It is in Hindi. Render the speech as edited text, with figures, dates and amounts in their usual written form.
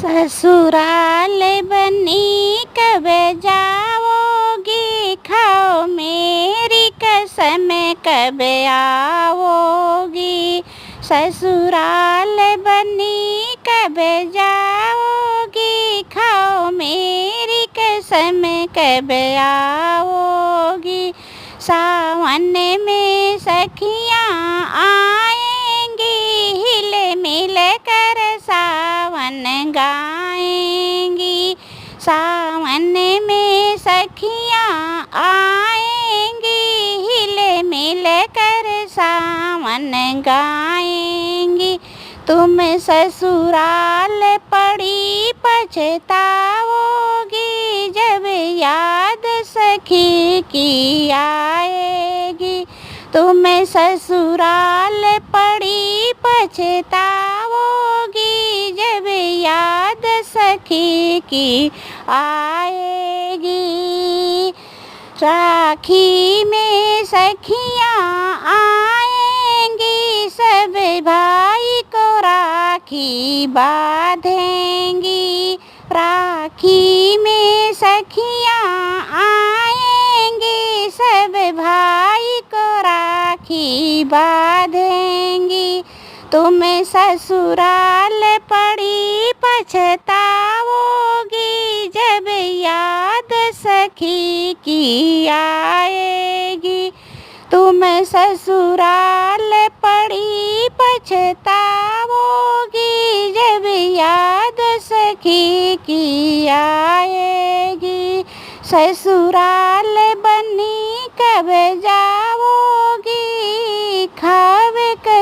ससुराल बनी कब जाओगी, खाओ मेरी कसम कब आओगी। ससुराल बनी कब जाओगी, खाओ मेरी कसम कब आओगी। सावन में सखियाँ आएंगी, हिल मिल कर सावन गाएंगी। सावन में सखियाँ आएंगी, हिल मिल कर सावन गाएंगी। तुम ससुराल पड़ी पछताओगी, जब याद सखी की आएगी। तुम ससुराल पड़ी पछताओगी, जब याद सखी की आएगी। राखी में सखियाँ आएंगी, सब भाई को राखी बांधेंगी। राखी में सखियाँ आएंगी, सब भाई को राखी बांधेंगी। तुम ससुराल पड़ी पछताओगी, जब याद सखी की आएगी। तुम ससुराल पड़ी पछताओगी, जब याद सखी की आएगी। ससुराल बनी कब जा